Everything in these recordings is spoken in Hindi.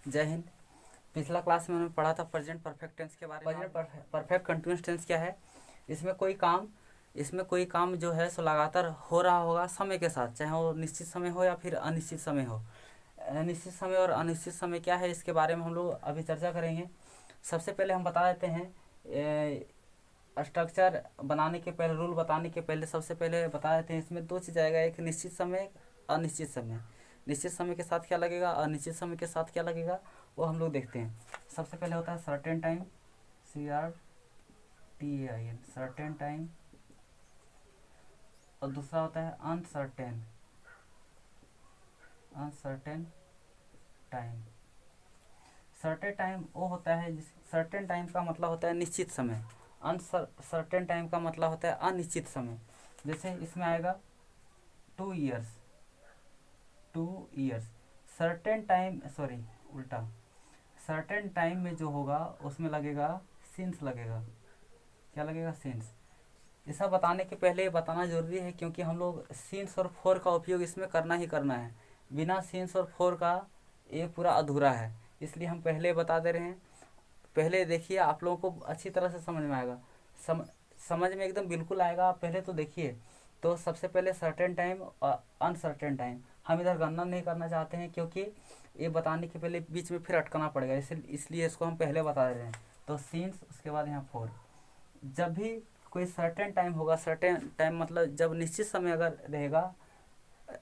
जय हिंद। पिछला क्लास में हमने पढ़ा था प्रेजेंट परफेक्ट टेंस के बारे में। प्रेजेंट परफेक्ट कंटिन्यूअस टेंस क्या है? इसमें कोई काम जो है सो लगातार हो रहा होगा समय के साथ, चाहे वो निश्चित समय हो या फिर अनिश्चित समय हो। निश्चित समय और अनिश्चित समय क्या है, इसके बारे में हम लोग अभी चर्चा करेंगे। सबसे पहले हम बता देते हैं स्ट्रक्चर बनाने के पहले, रूल बताने के पहले सबसे पहले बता देते हैं। इसमें दो चीज़ आएगा, एक निश्चित समय, अनिश्चित समय। निश्चित समय के साथ क्या लगेगा, अनिश्चित समय के साथ क्या लगेगा, वो हम लोग देखते हैं। सबसे पहले होता है certain time, CRTAIN, certain time. और दूसरा होता है uncertain, uncertain time. Certain time वो होता है सर्टेन टाइम का मतलब होता है निश्चित समय, अनसर्टेन टाइम का मतलब होता है अनिश्चित समय। जैसे इसमें आएगा 2 years, 2 years. Certain time, sorry उल्टा, सर्टेन टाइम में जो होगा उसमें लगेगा सिंस लगेगा। क्या लगेगा? सिंस। ये सब बताने के पहले ये बताना ज़रूरी है, क्योंकि हम लोग सिंस और फोर का उपयोग इसमें करना ही करना है। बिना सिंस और फोर का ये पूरा अधूरा है, इसलिए हम पहले बता दे रहे हैं। पहले देखिए, आप लोगों को अच्छी तरह से समझ में आएगा, समझ में एकदम बिल्कुल आएगा। आप पहले तो देखिए। तो सबसे पहले सर्टेन टाइम और अनसर्टेन टाइम हम इधर गणना नहीं करना चाहते हैं, क्योंकि ये बताने के पहले बीच में फिर अटकना पड़ेगा, इसलिए इसको हम पहले बता रहे हैं। तो सिंस, उसके बाद यहाँ फोर। जब भी कोई सर्टेन टाइम होगा, सर्टेन टाइम मतलब जब निश्चित समय अगर रहेगा,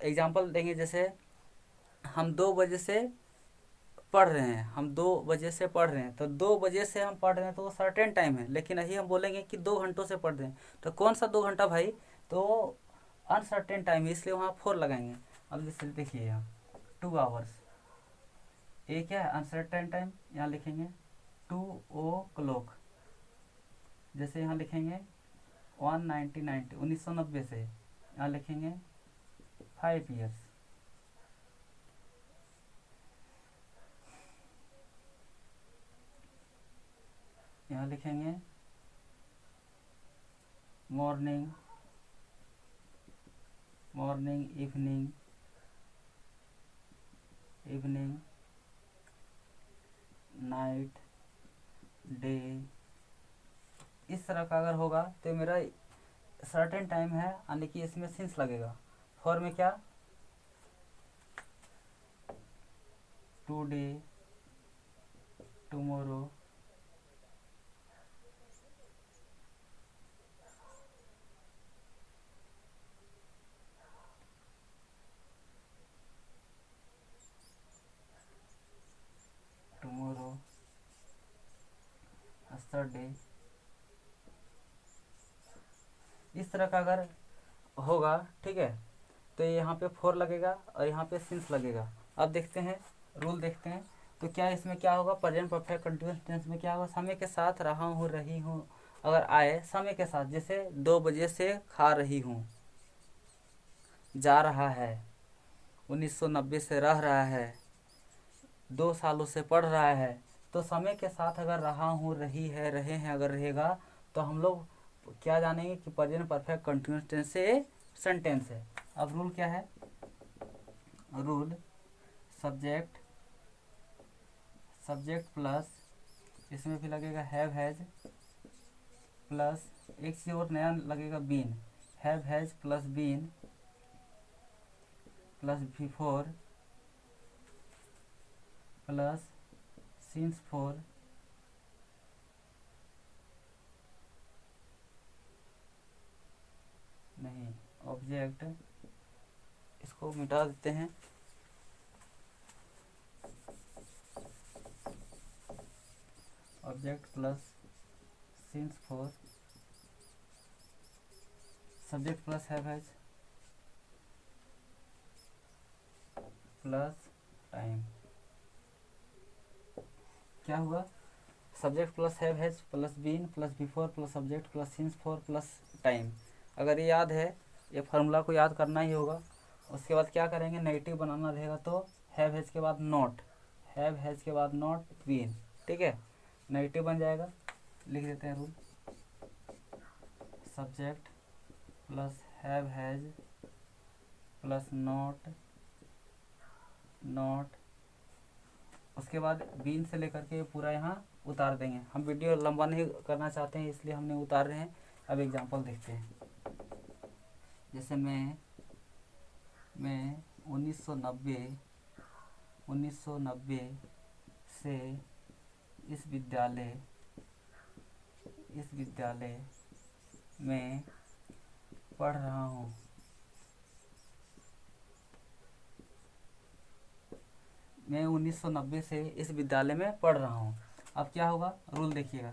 एग्जांपल देंगे, जैसे हम 2 बजे से पढ़ रहे हैं, हम 2 बजे से पढ़ रहे हैं, तो 2 बजे से हम पढ़ रहे हैं तो वो सर्टेन टाइम है। लेकिन यही हम बोलेंगे कि 2 घंटों से पढ़ रहे हैं, तो कौन सा 2 घंटा भाई? तो अनसर्टेन टाइम है, इसलिए वहाँ फोर लगाएंगे। अब जैसे देखिए यहाँ 2 आवर्स, ये क्या है? Uncertain time. यहाँ लिखेंगे 2 o'clock। जैसे यहाँ लिखेंगे 1990 से, यहाँ लिखेंगे 5 years। यहाँ लिखेंगे morning, morning, evening, evening, night, day. इस तरह का अगर होगा तो मेरा सर्टेन टाइम है, यानी कि इसमें सिंस लगेगा। फॉर में क्या? Today, tomorrow, tomorrow, yesterday. इस तरह का अगर होगा, ठीक है, तो यहाँ पे फोर लगेगा और यहाँ पे सिंस लगेगा। अब देखते हैं, रूल देखते हैं। तो क्या इसमें क्या होगा? प्रेजेंट परफेक्ट कंटिन्यूअस टेंस में क्या होगा? समय के साथ रहा हूँ, रही हूँ अगर आए समय के साथ, जैसे 2 बजे से खा रही हूँ, जा रहा है, 1990 से रह रहा है, 2 सालों से पढ़ रहा है। तो समय के साथ अगर रहा हूँ, रही है, रहे हैं अगर रहेगा, तो हम लोग क्या जानेंगे कि प्रेजेंट परफेक्ट कंटिन्यूअस टेंस से सेंटेंस है। अब रूल क्या है? रूल सब्जेक्ट, सब्जेक्ट प्लस, इसमें भी लगेगा हैव हैज, प्लस एक चीज और नया लगेगा been. Have has plus been plus before plus since for, नहीं ऑब्जेक्ट, इसको मिटा देते हैं। Object plus since for, subject plus have has plus time. क्या हुआ? Subject plus have has plus been plus before plus subject plus since for plus time. अगर ये याद है, ये फार्मूला को याद करना ही होगा। उसके बाद क्या करेंगे? नेगेटिव बनाना रहेगा, तो हैव हैज के बाद नॉट, हैव हैज के बाद नॉट बीन, ठीक है, नेगेटिव बन जाएगा। लिख देते हैं rule, subject plus have has plus not, not उसके बाद बीन से लेकर के पूरा यहाँ उतार देंगे। हम वीडियो लंबा नहीं करना चाहते हैं इसलिए हमने उतार रहे हैं। अब एग्जांपल देखते हैं। जैसे मैं 1990 से इस विद्यालय में पढ़ रहा हूँ। मैं 1990 से इस विद्यालय में पढ़ रहा हूँ। अब क्या होगा, रूल देखिएगा,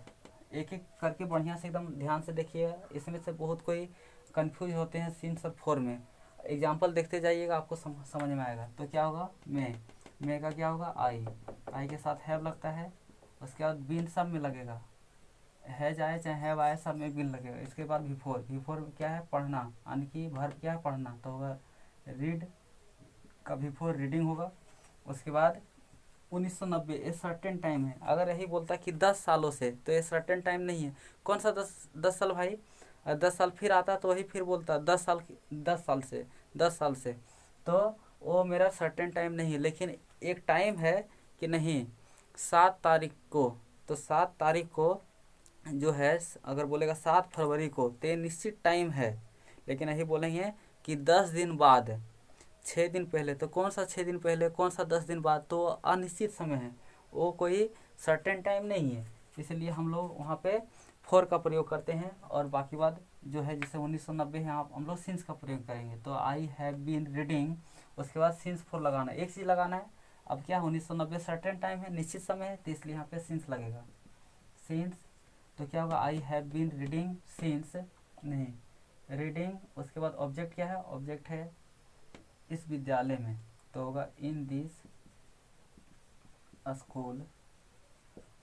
एक एक करके बढ़िया से एकदम ध्यान से देखिएगा। इसमें से बहुत कोई कंफ्यूज होते हैं सिंस और फॉर में। एग्जाम्पल देखते जाइएगा, आपको समझ में आएगा। तो क्या होगा, मैं का क्या होगा, आई के साथ हैव लगता है। उसके बाद बीन सब में लगेगा, हैज आए चाहे हैव आए सब में बीन लगेगा। इसके बाद बिफोर क्या है, पढ़ना, यानी कि वर्ब क्या है, पढ़ना। तो होगा रीड का बिफोर रीडिंग होगा। उसके बाद 1990 ये सर्टेन टाइम है। अगर यही बोलता कि 10 सालों से, तो ये सर्टेन टाइम नहीं है। कौन सा 10 साल भाई, 10 साल फिर आता तो वही फिर बोलता 10 साल से, तो वो मेरा सर्टेन टाइम नहीं है। लेकिन एक टाइम है कि नहीं, 7 तारीख को, तो 7 तारीख को जो है, अगर बोलेगा 7 फरवरी को, तो ये निश्चित टाइम है। लेकिन यही बोलेंगे कि 10 दिन बाद, 6 दिन पहले, तो कौन सा 6 दिन पहले, कौन सा 10 दिन बाद, तो अनिश्चित समय है, वो कोई सर्टेन टाइम नहीं है। इसलिए हम लोग वहाँ पे फॉर का प्रयोग करते हैं। और बाकी बात जो है, जैसे 1990 है, हम लोग सिंस का प्रयोग करेंगे। तो आई हैव बीन रीडिंग, उसके बाद सिंस फॉर लगाना, एक चीज़ लगाना है। अब क्या, 1990 सर्टेन टाइम है, निश्चित समय है, तो इसलिए यहाँ पे सिंस लगेगा, सिंस। तो क्या होगा, I have been reading since, नहीं, रीडिंग। उसके बाद ऑब्जेक्ट क्या है, ऑब्जेक्ट है इस विद्यालय में, तो होगा इन दिस स्कूल।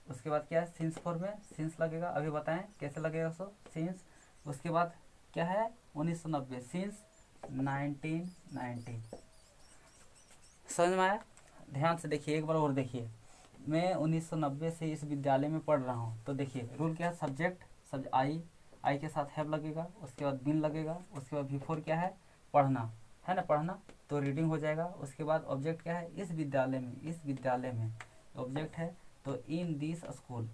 उसके बाद क्या है, सिंस फॉर में सिंस लगेगा। अभी बताएं कैसे लगेगा, सो सिंस। उसके बाद क्या है, 1990 सिंस 1990। समझ में आया? ध्यान से देखिए, एक बार और देखिए। मैं 1990 से इस विद्यालय में पढ़ रहा हूँ। तो देखिए रूल क्या है, सब्जेक्ट आई के साथ हैव लगेगा। उसके बाद बिन लगेगा। उसके बाद बिफोर क्या है, पढ़ना है ना, पढ़ना, तो रीडिंग हो जाएगा। उसके बाद ऑब्जेक्ट क्या है, इस विद्यालय में ऑब्जेक्ट है, तो इन दिस स्कूल।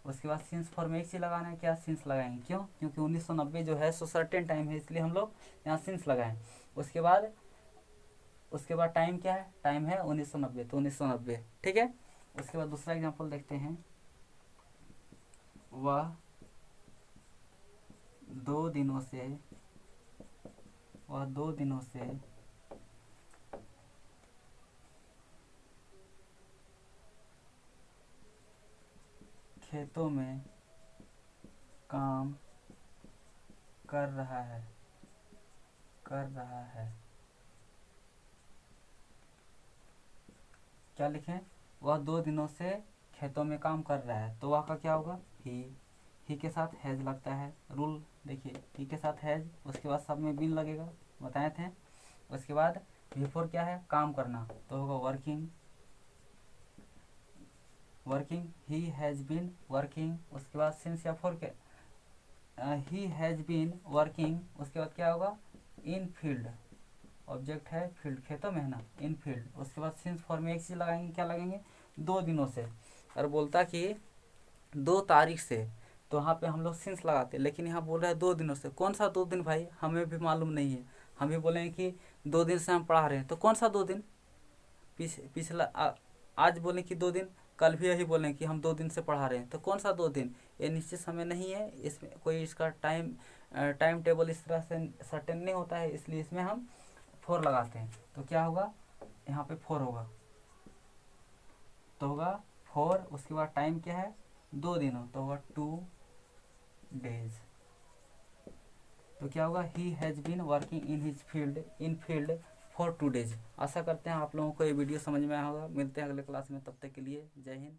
उसके बाद सिंस फॉर में एक चीज लगाना है, क्या, सिंस लगाएंगे। क्यों, क्योंकि 1990 जो है सो सर्टेन टाइम है, इसलिए हम लोग यहाँ सिंस लगाएं। उसके बाद टाइम क्या है, टाइम है 1990, तो 1990, ठीक है। उसके बाद दूसरा एग्जांपल देखते हैं। वह 2 दिनों से खेतों में काम कर रहा है। क्या लिखें, वह 2 दिनों से खेतों में काम कर रहा है। तो वह का क्या होगा, ही के साथ हैज लगता है। रूल देखिए, ही के साथ हैज, उसके बाद सब में बिन लगेगा, बताए थे। उसके बाद बिफोर क्या है, काम करना, तो होगा working, he has been working. उसके बाद सिंस या फॉर के, ही हैज बीन वर्किंग। उसके बाद क्या होगा, इन फील्ड, ऑब्जेक्ट है फील्ड, खेतों में है ना, इन फील्ड। उसके बाद सिंस फॉर में एक चीज लगाएंगे, क्या लगेंगे, 2 दिनों से। और बोलता कि 2 तारीख से, तो वहाँ पे हम लोग सिंस लगाते, लेकिन यहाँ बोल रहा है 2 दिनों से। कौन सा 2 दिन भाई, हमें भी मालूम नहीं है। हम भी बोलेंगे कि 2 दिन से हम पढ़ा रहे हैं, तो कौन सा 2 दिन, पिछला आज बोले कि 2 दिन, कल भी यही बोलें कि हम 2 दिन से पढ़ा रहे हैं, तो कौन सा 2 दिन, ये निश्चित समय नहीं है। इसमें कोई इसका टाइम टेबल इस तरह से सर्टेन नहीं होता है, इसलिए इसमें हम फॉर लगाते हैं। तो क्या होगा, यहाँ पे फॉर होगा, तो होगा फॉर। उसके बाद टाइम क्या है, 2 दिनों, तो होगा 2 days। तो क्या होगा, he has been working in field for 2 days। आशा करते हैं आप लोगों को ये वीडियो समझ में आया होगा। मिलते हैं अगले क्लास में, तब तक के लिए जय हिंद।